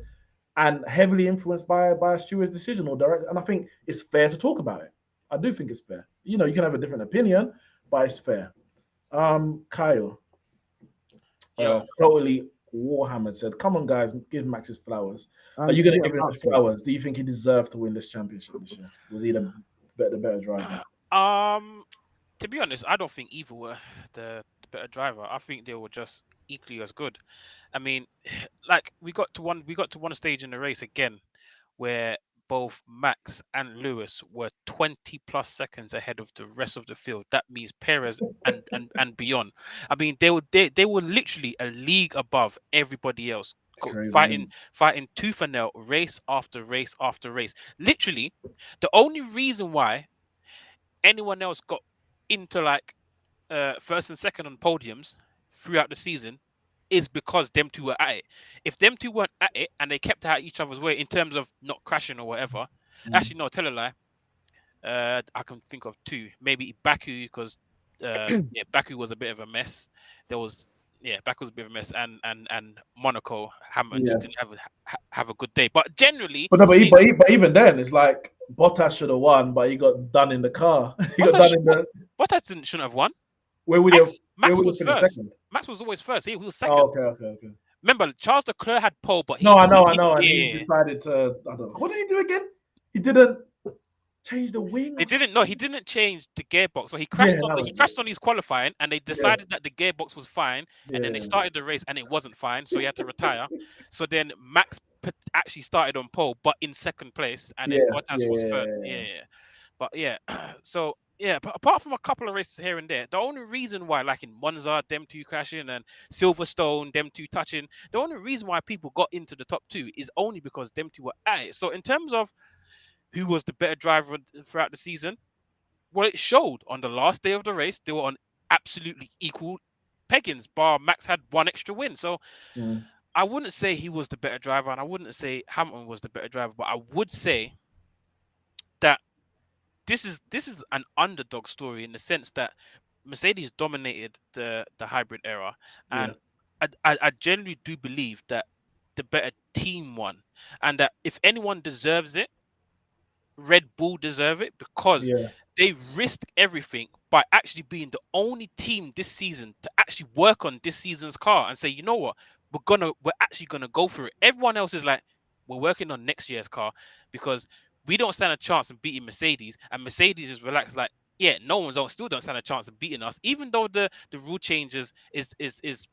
and heavily influenced by a steward's decision or direct. And I think it's fair to talk about it. I do think it's fair. You can have a different opinion, but it's fair. Kyle, totally Warhammer said, "Come on, guys, give Max his flowers. Are you going to give him his flowers? Do you think he deserved to win this championship this year? Was he the better driver?" To be honest, I don't think either were the better driver. I think they were just equally as good. I mean, like we got to one stage in the race again where both Max and Lewis were 20 plus seconds ahead of the rest of the field. That means Perez and beyond. I mean, they were literally a league above everybody else, fighting tooth and nail, race after race after race. Literally, the only reason why anyone else got into like first and second on podiums throughout the season is because them two were at it. If them two weren't at it and they kept out each other's way in terms of not crashing or whatever, actually no, tell a lie. I can think of two. Maybe Baku, because Baku was a bit of a mess. Baku was a bit of a mess, and Monaco Hamilton just didn't have a good day. But generally, but even then, it's like Bottas should have won, but he got done in the car. Bottas shouldn't have won. Where would Max was first. Second? Max was always first. He was second. Oh, okay. Remember, Charles Leclerc had pole, but I know. And he decided to. I don't know. What did he do again? He didn't change the wing. He didn't change the gearbox. So he crashed on his qualifying, and they decided that the gearbox was fine, and then they started the race, and it wasn't fine, so he had to retire. So then Max actually started on pole, but in second place, and then Bottas was third. But so. Yeah, but apart from a couple of races here and there, the only reason why, like in Monza, them two crashing, and Silverstone, them two touching, the only reason why people got into the top two is only because them two were at it. So in terms of who was the better driver throughout the season, well, it showed on the last day of the race. They were on absolutely equal peggings, bar Max had one extra win. So I wouldn't say he was the better driver, and I wouldn't say Hamilton was the better driver, but I would say that this is an underdog story in the sense that Mercedes dominated the hybrid era, and I genuinely do believe that the better team won, and that if anyone deserves it, Red Bull deserve it because they risked everything by actually being the only team this season to actually work on this season's car and say, you know what, we're actually gonna go for it. Everyone else is like, we're working on next year's car because we don't stand a chance of beating Mercedes, and Mercedes is relaxed, like, still don't stand a chance of beating us, even though the rule changes is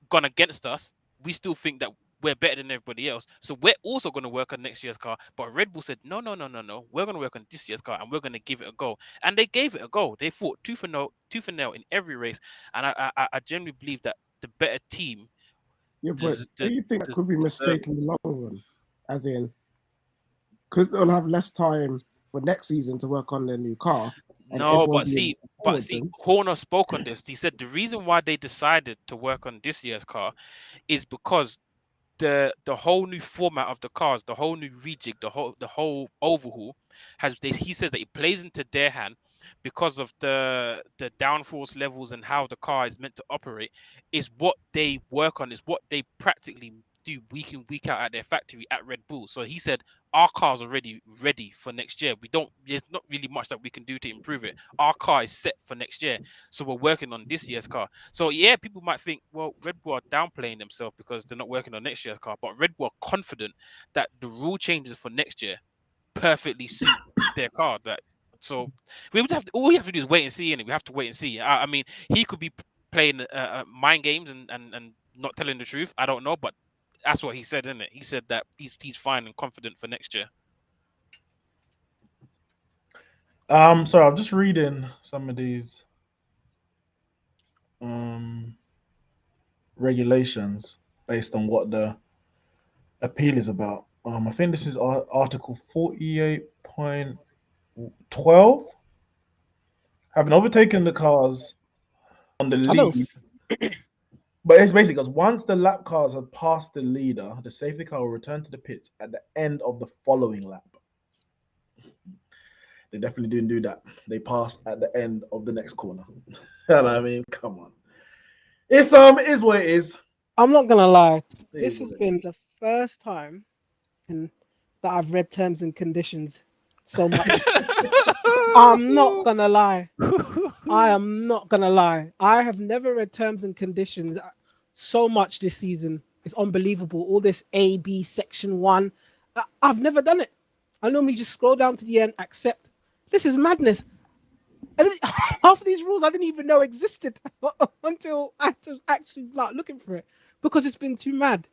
gone against us. We still think that we're better than everybody else, so we're also going to work on next year's car. But Red Bull said, no, we're going to work on this year's car and we're going to give it a go. And they gave it a go. They fought tooth and nail in every race. And I genuinely believe that the better team. Yeah, but do you think that could be mistaken in the long run? As in, because they'll have less time for next season to work on their new car. No, but see, Horner spoke on this. He said the reason why they decided to work on this year's car is because the whole new format of the cars, the whole new rejig, the whole overhaul he says that it plays into their hand because of the downforce levels and how the car is meant to operate, is what they work on, is what they practically do week in, week out at their factory at Red Bull. So he said our car's already ready for next year. There's not really much that we can do to improve it. Our car is set for next year. So we're working on this year's car. So yeah, people might think, well, Red Bull are downplaying themselves because they're not working on next year's car. But Red Bull are confident that the rule changes for next year perfectly suit their car. So all we have to do is wait and see, and we have to wait and see. I mean, he could be playing mind games and not telling the truth. I don't know, but that's what he said, isn't it? He said that he's fine and confident for next year. So I'm just reading some of these regulations based on what the appeal is about. I think this is Article 48.12. Having overtaken the cars on the lead. But it's basically because once the lap cars have passed the leader, the safety car will return to the pits at the end of the following lap. They definitely didn't do that. They passed at the end of the next corner. And I mean, come on. It is what it is. I'm not gonna lie. This has been the first time that I've read terms and conditions so much. I'm not gonna lie. I am not gonna lie. I have never read terms and conditions so much this season. It's unbelievable. All this A, B, section 1. I've never done it. I normally just scroll down to the end, accept. This is madness. Half of these rules I didn't even know existed until I had to actually start looking for it because it's been too mad.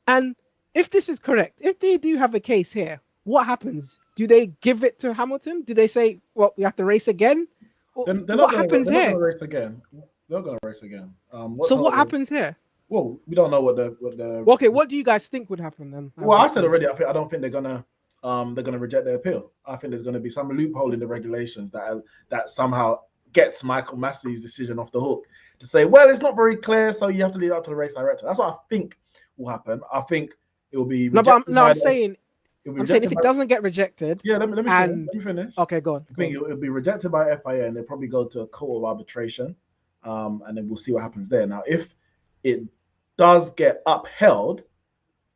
And if this is correct, if they do have a case here, what happens? Do they give it to Hamilton? Do they say, well, we have to race again? What happens here? They're not going to race again. They're going to race again. What happens here? Well, we don't know what the. Okay, what do you guys think would happen then? Well, I said already. I don't think they're gonna reject their appeal. I think there's gonna be some loophole in the regulations that somehow gets Michael Massey's decision off the hook to say, well, it's not very clear, so you have to leave it up to the race director. That's what I think will happen. I think it will be. I'm saying if it doesn't get rejected. Yeah, let me finish. Okay, go on. I think it'll be rejected by FIA, and they'll probably go to a court of arbitration, and then we'll see what happens there. Now, if it does get upheld,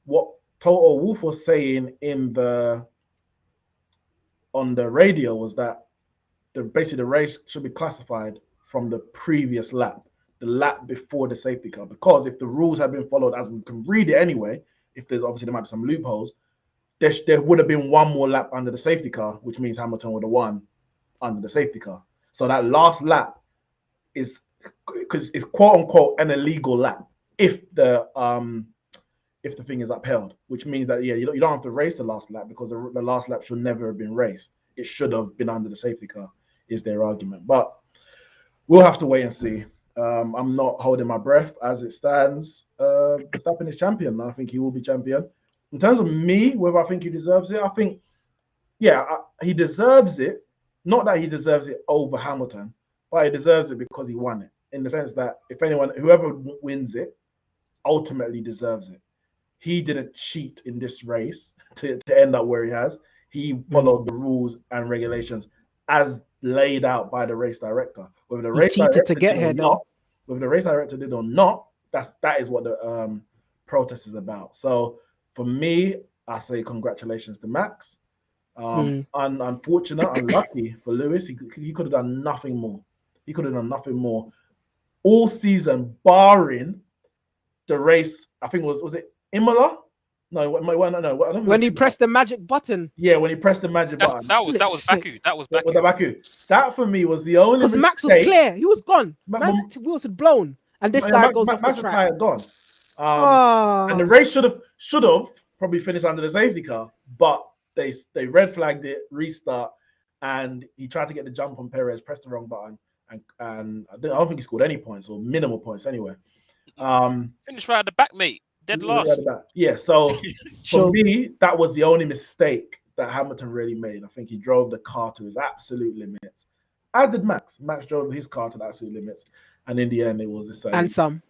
what Toto Wolff was saying on the radio was that basically the race should be classified from the previous lap, the lap before the safety car, because if the rules had been followed as we can read it anyway, if there might be some loopholes, there would have been one more lap under the safety car, which means Hamilton would have won under the safety car. So that last lap is quote unquote an illegal lap if the thing is upheld, which means that you don't have to race the last lap because the last lap should never have been raced. It should have been under the safety car, is their argument. But we'll have to wait and see. I'm not holding my breath as it stands. Verstappen is champion. I think he will be champion. In terms of me, whether I think he deserves it, I think, he deserves it. Not that he deserves it over Hamilton, but he deserves it because he won it. In the sense that whoever wins it, ultimately deserves it. He didn't cheat in this race to end up where he has. He followed the rules and regulations as laid out by the race director. Whether the race director to get here, whether the race director did or not, that is what the protest is about. So for me, I say congratulations to Max. Unfortunate, unlucky for Lewis. He could have done nothing more. He could have done nothing more all season, barring the race. I think was it Imola? No. When he pressed the magic button. Yeah, when he pressed the magic button. That was Baku. That was Baku. That for me was the only. Because Max was clear. He was gone. Man's wheels had blown, and this guy goes off the track. Gone. And the Oh, race should have probably finished under the safety car, but they red flagged it, restart, and he tried to get the jump on Perez, pressed the wrong button, and I don't think he scored any points or minimal points anyway. Finish right at the back, mate. Dead last. Yeah, so for so me, that was the only mistake that Hamilton really made. I think he drove the car to his absolute limits. As did Max. Max drove his car to the absolute limits, and in the end, it was the same. and some.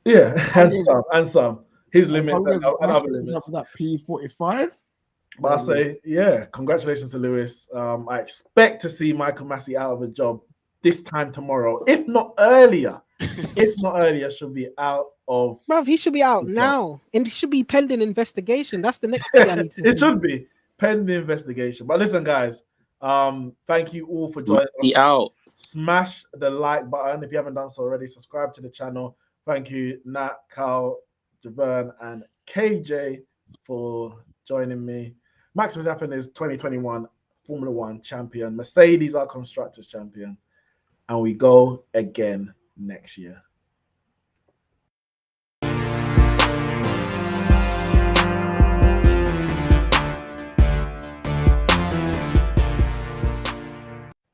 Yeah, and some. His As limits long as and other Russell limits. up that P45. But I say, yeah, congratulations to Lewis. I expect to see Michael Massey out of a job this time tomorrow, if not earlier. If not earlier, should be out of. Bruv, he should be out now, and he should be pending investigation. That's the next thing I need to It see. should be pending investigation. But listen, guys, thank you all for joining us. Out. Smash the like button if you haven't done so already. Subscribe to the channel. Thank you, Nat, Carl, Javern, and KJ for joining me. Max Verstappen is 2021 Formula One champion. Mercedes are constructors champion. And we go again next year.